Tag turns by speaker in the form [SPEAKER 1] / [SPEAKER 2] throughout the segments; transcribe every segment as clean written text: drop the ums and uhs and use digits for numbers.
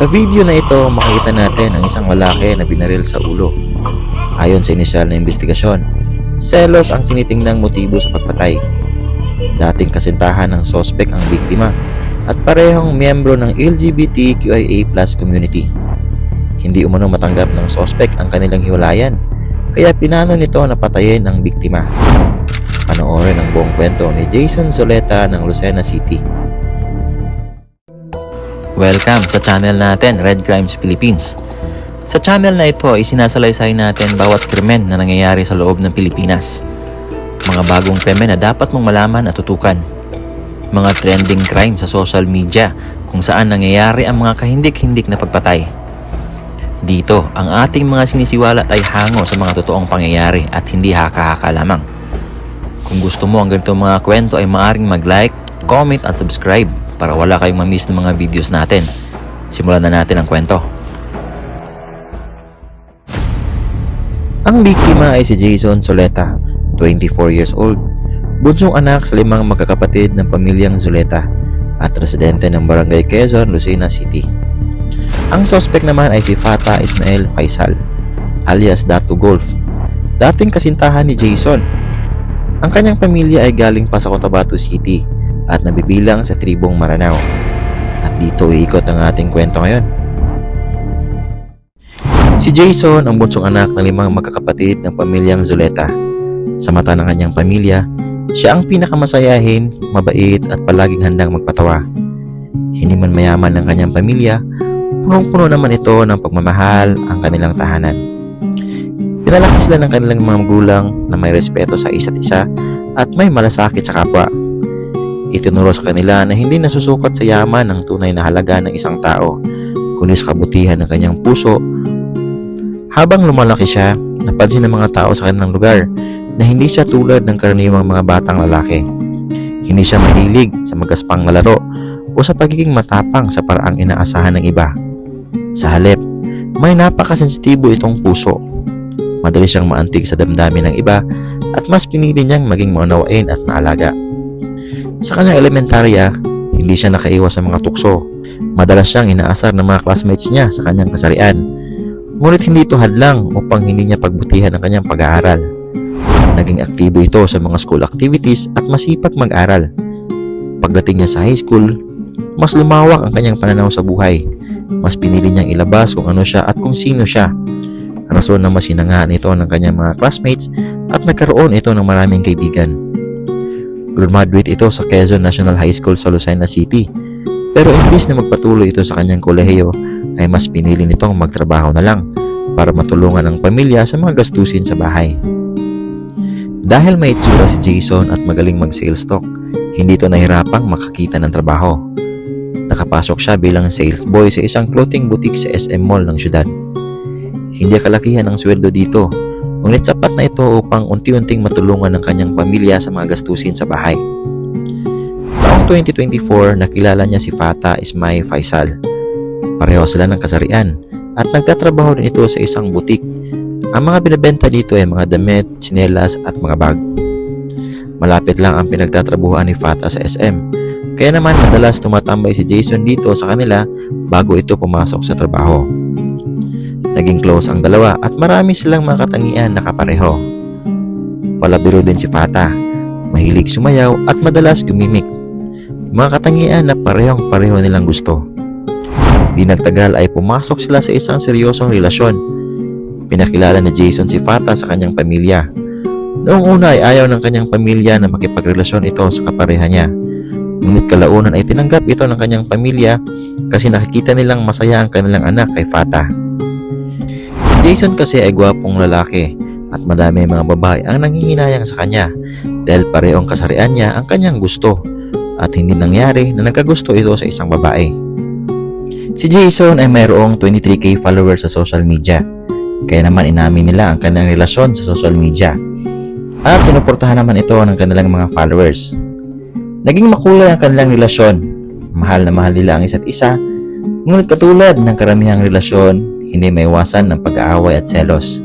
[SPEAKER 1] Sa video na ito, makikita natin ang isang lalaki na binaril sa ulo. Ayon sa inisyal na investigasyon, selos ang tinitingnang motibo sa pagpatay. Dating kasintahan ng sospek ang biktima at parehong miyembro ng LGBTQIA+ community. Hindi umano matanggap ng sospek ang kanilang hiwalayan, kaya pinano nito na patayin ang biktima. Panoorin ang buong kwento ni Jason Zoleta ng Lucena City. Welcome sa channel natin, Red Crimes Philippines. Sa channel na ito ay sinasalaysay natin bawat krimen na nangyayari sa loob ng Pilipinas. Mga bagong krimen na dapat mong malaman at tutukan. Mga trending crime sa social media kung saan nangyayari ang mga kahindik-hindik na pagpatay. Dito, ang ating mga sinisiwalat ay hango sa mga totoong pangyayari at hindi haka-haka lamang. Kung gusto mo ang ganitong mga kwento ay maaaring mag-like, comment at subscribe para wala kayong ma-miss ng mga videos natin. Simulan na natin ang kwento. Ang biktima ay si Jason Zoleta, 24 years old, bunsong anak sa 5 magkakapatid ng pamilyang Zoleta at residente ng Barangay Quezon, Lucena City. Ang suspect naman ay si Fata Ismael Faisal, alias Datu Golf, dating kasintahan ni Jason. Ang kanyang pamilya ay galing pa sa Cotabato City at nabibilang sa tribong Maranao. At dito iikot ang ating kwento ngayon. Si Jason ang bunsong anak ng 5 magkakapatid ng pamilyang Zoleta. Sa mata ng kanyang pamilya, siya ang pinakamasayahin, mabait at palaging handang magpatawa. Hindi man mayaman ng kanyang pamilya, punong-puno naman ito ng pagmamahal ang kanilang tahanan. Pinalaki sila ng kanilang mga magulang na may respeto sa isa't isa at may malasakit sa kapwa. Itinuro sa kanila na hindi nasusukat sa yaman ang tunay na halaga ng isang tao, kundi sa kabutihan ng kanyang puso. Habang lumalaki siya, napansin ng mga tao sa kanilang lugar na hindi siya tulad ng karaniwang mga batang lalaki. Hindi siya mahilig sa magaspang na laro o sa pagiging matapang sa paraang inaasahan ng iba. Sa halip, may napakasensitibo itong puso. Madali siyang maantig sa damdamin ng iba at mas pinili niyang maging maunawain at maalaga. Sa kanyang elementarya, hindi siya nakaiwas sa mga tukso. Madalas siyang inaasar ng mga classmates niya sa kanyang kasarian. Ngunit hindi ito hadlang upang hindi niya pagbutihan ang kanyang pag-aaral. Naging aktibo ito sa mga school activities at masipag mag-aral. Pagdating niya sa high school, mas lumawak ang kanyang pananaw sa buhay. Mas pinili niyang ilabas kung ano siya at kung sino siya. Rason na mas hinangaan ito ng kanyang mga classmates at nagkaroon ito ng maraming kaibigan. Graduate ito sa Quezon National High School sa Lucena City. Pero imbis na magpatuloy ito sa kanyang kolehiyo, ay mas pinili nitong magtrabaho na lang para matulungan ang pamilya sa mga gastusin sa bahay. Dahil may itsura si Jason at magaling mag-sales talk, hindi ito nahirapang makakita ng trabaho. Nakapasok siya bilang sales boy sa isang clothing boutique sa SM Mall ng syudad. Hindi kalakihan ang sweldo dito, ngunit sapat na ito upang unti-unting matulungan ng kanyang pamilya sa mga gastusin sa bahay. Taong 2024, nakilala niya si Fata Ismael Faisal. Pareho sila ng kasarian at nagtatrabaho din ito sa isang boutique. Ang mga binibenta dito ay mga damit, tsinelas at mga bag. Malapit lang ang pinagtatrabuhan ni Fata sa SM, kaya naman madalas tumatambay si Jason dito sa kanila bago ito pumasok sa trabaho. Naging close ang dalawa at marami silang mga katangian na kapareho. Palabiro din si Fata, mahilig sumayaw at madalas gumimik. Mga katangian na parehong-pareho nilang gusto. Di nagtagal ay pumasok sila sa isang seryosong relasyon. Pinakilala ni Jason si Fata sa kanyang pamilya. Noong una ay ayaw ng kanyang pamilya na makipagrelasyon ito sa kapareha niya. Ngunit kalaunan ay tinanggap ito ng kanyang pamilya kasi nakikita nilang masaya ang kanilang anak kay Fata. Jason kasi ay gwapong lalaki at madami mga babae ang nangihinayang sa kanya dahil parehong kasarian niya ang kanyang gusto at hindi nangyari na nagkagusto ito sa isang babae. Si Jason ay mayroong 23k followers sa social media, kaya naman inamin nila ang kanilang relasyon sa social media at sinuportahan naman ito ng kanilang mga followers. Naging makulay ang kanilang relasyon, mahal na mahal nila ang isa't isa, ngunit katulad ng karamihang relasyon, hindi maiwasan ng pag-aaway at selos.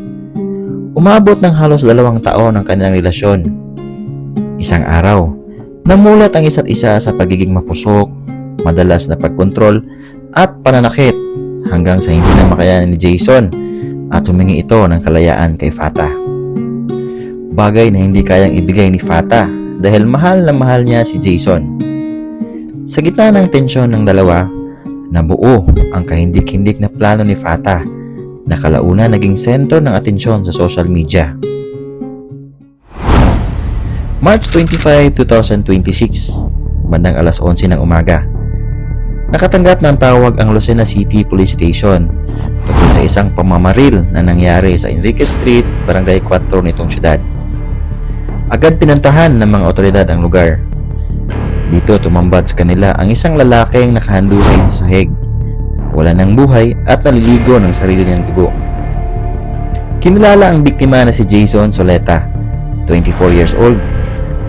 [SPEAKER 1] Umabot ng halos 2 taon ang kanilang relasyon. Isang araw, namulat ang isa't isa sa pagiging mapusok, madalas na pagkontrol at pananakit hanggang sa hindi na makayanan ni Jason at humingi ito ng kalayaan kay Fata. Bagay na hindi kayang ibigay ni Fata dahil mahal na mahal niya si Jason. Sa gitna ng tensyon ng dalawa, nabuo ang kahindik-hindik na plano ni Fata na kalauna naging sentro ng atensyon sa social media. March 25, 2026, bandang alas 11 ng umaga. Nakatanggap ng tawag ang Lucena City Police Station tungkol sa isang pamamaril na nangyari sa Enriquez Street, Barangay 4 nitong syudad. Agad pinuntahan ng mga otoridad ang lugar. Dito tumambad sa kanila ang isang lalaking nakahando sa isang sahig, wala ng buhay at naliligo ng sarili niyang dugo. Kinilala ang biktima na si Jason Soleta, 24 years old,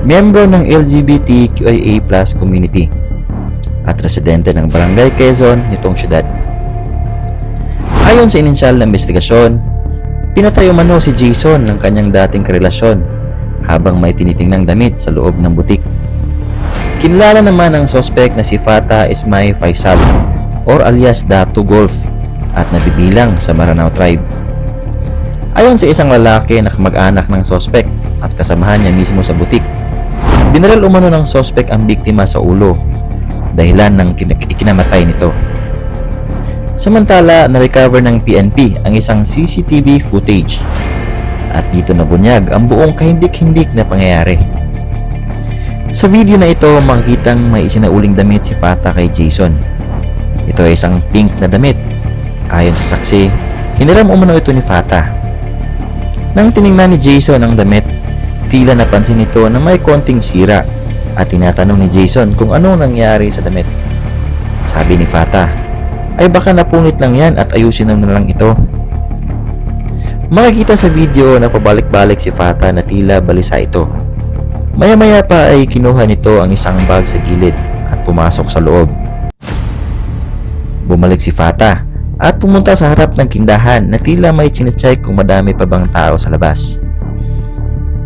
[SPEAKER 1] miyembro ng LGBTQIA+ community at residente ng Barangay Quezon nitong syudad. Ayon sa inisyal na investigasyon, pinatay umano si Jason ng kanyang dating karelasyon habang may tinitingnang damit sa loob ng butik. Kinilala naman ang sospek na si Fata Ismay Faisal or alias Datu Golf at nabibilang sa Maranao Tribe. Ayon sa isang lalaki na kamag-anak ng sospek at kasamahan niya mismo sa butik, binaril umano ng sospek ang biktima sa ulo, dahilan ng ikinamatay nito. Samantala, na-recover ng PNP ang isang CCTV footage at dito nabunyag ang buong kahindik-hindik na pangyayari. Sa video na ito, makikitang may isinauling damit si Fata kay Jason. Ito ay isang pink na damit. Ayon sa saksi, hiniram umano ito ni Fata. Nang tiningnan ni Jason ang damit, tila napansin nito na may konting sira at tinatanong ni Jason kung anong nangyari sa damit. Sabi ni Fata, ay baka napunit lang yan at ayusin na lang ito. Makikita sa video na pabalik-balik si Fata na tila balisa ito. Maya-maya pa ay kinuha nito ang isang bag sa gilid at pumasok sa loob. Bumalik si Fata at pumunta sa harap ng tindahan na tila may chinecheck kung madami pa bang tao sa labas.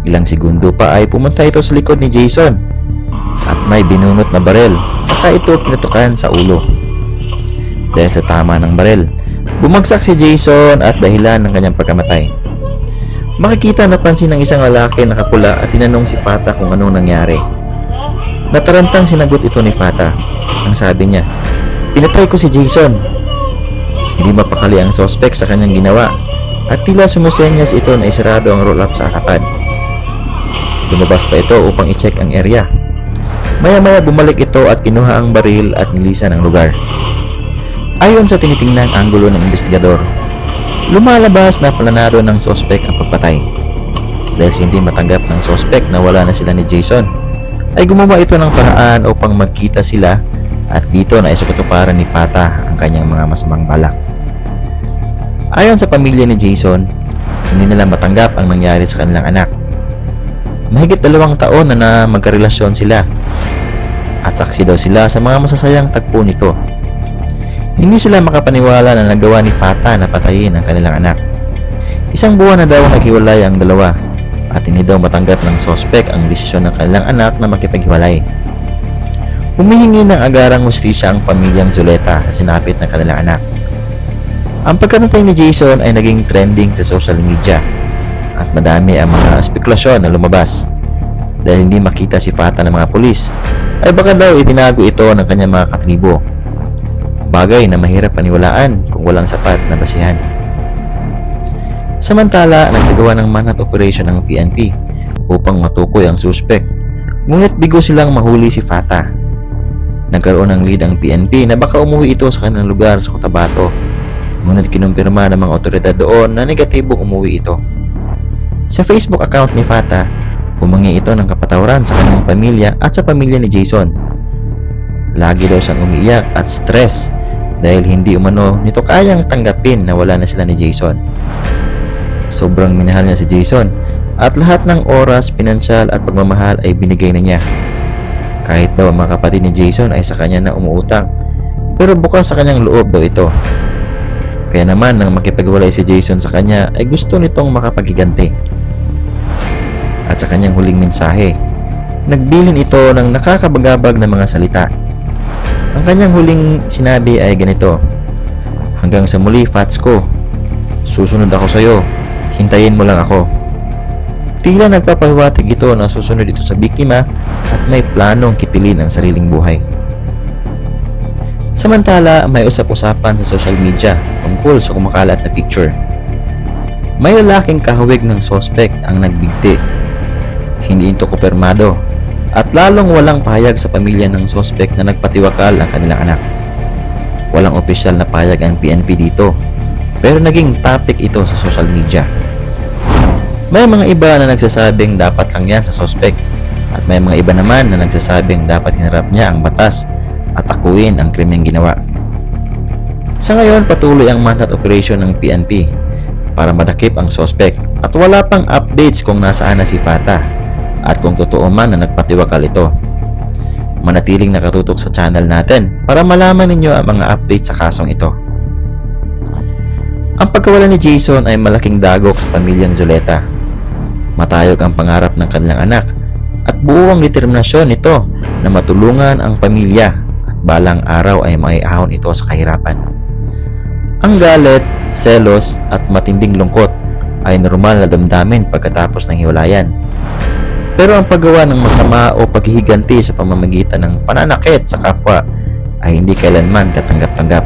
[SPEAKER 1] Ilang segundo pa ay pumunta ito sa likod ni Jason at may binunot na barel saka ito pinutukan sa ulo. Dahil sa tama ng barel, bumagsak si Jason at dahilan ng kanyang pagkamatay. Makikita napansin ng isang lalaki na kapula at tinanong si Fata kung anong nangyari. Natarantang sinagot ito ni Fata. Ang sabi niya, pinatay ko si Jason. Hindi mapakali ang sospek sa kanyang ginawa at tila sumusenyas ito na isarado ang roll-up sa harapan. Lumabas pa ito upang i-check ang area. Maya-maya bumalik ito at kinuha ang baril at nilisan ang lugar. Ayon sa tinitingnang anggulo ng investigador, lumalabas na planado ng sospek ang pagpatay. Dahil hindi matanggap ng sospek na wala na sila ni Jason, ay gumawa ito ng paraan upang magkita sila at dito na isakatuparan ni Fata ang kanyang mga masamang balak. Ayon sa pamilya ni Jason, hindi nila matanggap ang nangyari sa kanilang anak. Mahigit 2 taon na magkarelasyon sila at saksi daw sila sa mga masasayang tagpo nito. Hindi sila makapaniwala na nagawa ni Fata na patayin ang kanilang anak. 1 buwan na daw naghiwalay ang dalawa at hindi daw matanggap ng sospek ang desisyon ng kanilang anak na makipaghiwalay. Humihingi ng agarang hustisya ang pamilyang Zuleta sa sinapit ng kanilang anak. Ang pagkamatay ni Jason ay naging trending sa social media at madami ang mga spekulasyon na lumabas. Dahil hindi makita si Fata ng mga pulis, ay baka daw itinago ito ng kanyang mga katribo. Bagay na mahirap paniwalaan kung walang sapat na basihan. Samantala, nagsagawa ng manhunt operation ng PNP upang matukoy ang suspek, ngunit bigo silang mahuli si Fata. Nagkaroon ng lead ang PNP na baka umuwi ito sa kanilang lugar sa Cotabato, ngunit kinumpirma ng mga otoridad doon na negatibong umuwi ito. Sa Facebook account ni Fata, humingi ito ng kapatawaran sa kanyang pamilya at sa pamilya ni Jason. Lagi daw siyang umiiyak at stress dahil hindi umano nito kayang tanggapin na wala na sila ni Jason. Sobrang minahal niya si Jason at lahat ng oras, pinansyal at pagmamahal ay binigay na niya. Kahit daw ang mga kapatid ni Jason ay sa kanya na umuutang, pero bukas sa kanyang loob daw ito. Kaya naman nang makipagwalay si Jason sa kanya ay gusto nitong makapaghiganti. At sa kanyang huling mensahe, nagbilin ito ng nakakabagabag na mga salita. Ang kanyang huling sinabi ay ganito, Hanggang sa muli, Fats ko. Susunod ako sa'yo. Hintayin mo lang ako. Tila nagpapahiwatig ito na susunod ito sa biktima at may planong kitilin ang sariling buhay. Samantala, may usap-usapan sa social media tungkol sa kumakalat na picture. May lalaking kahawig ng suspect ang nagbigti. Hindi ito kumpirmado at lalong walang pahayag sa pamilya ng suspect na nagpatiwakal ang kanilang anak. Walang opisyal na pahayag ang PNP dito, pero naging topic ito sa social media. May mga iba na nagsasabing dapat lang yan sa suspect at may mga iba naman na nagsasabing dapat hinarap niya ang batas at akuin ang krimeng ginawa. Sa ngayon, patuloy ang manhunt operation ng PNP para madakip ang suspect at wala pang updates kung nasaan na si Fata at kung totoo man na nagpatiwakal ito. Manatiling nakatutok sa channel natin para malaman ninyo ang mga updates sa kasong ito. Ang pagkawala ni Jason ay malaking dagok sa pamilyang Zuleta. Matayog ang pangarap ng kanilang anak at buo ang determinasyon nito na matulungan ang pamilya at balang araw ay maiahon ito sa kahirapan. Ang galit, selos at matinding lungkot ay normal na damdamin pagkatapos ng hiwalayan. Pero ang paggawa ng masama o paghihiganti sa pamamagitan ng pananakit sa kapwa ay hindi kailanman katanggap-tanggap.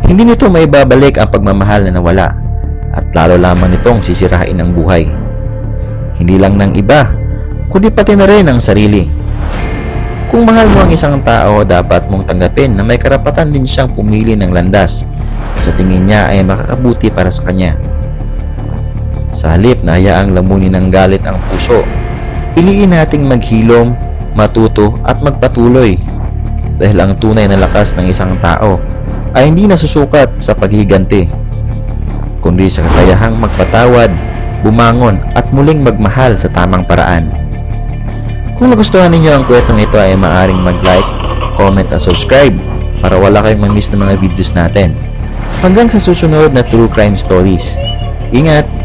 [SPEAKER 1] Hindi nito maibabalik ang pagmamahal na nawala at lalo lamang nitong sisirain ang buhay. Hindi lang ng iba, kundi pati na rin ang sarili. Kung mahal mo ang isang tao, dapat mong tanggapin na may karapatan din siyang pumili ng landas na sa tingin niya ay makakabuti para sa kanya. Sa halip na hayaang lamunin ng galit ang puso, piliin nating maghilom, matuto at magpatuloy dahil ang tunay na lakas ng isang tao ay hindi nasusukat sa paghiganti, kundi sa kakayahang magpatawad, bumangon at muling magmahal sa tamang paraan. Kung nagustuhan ninyo ang kwentong ito ay maaaring mag-like, comment at subscribe para wala kayong ma-miss na mga videos natin. Hanggang sa susunod na True Crime Stories. Ingat!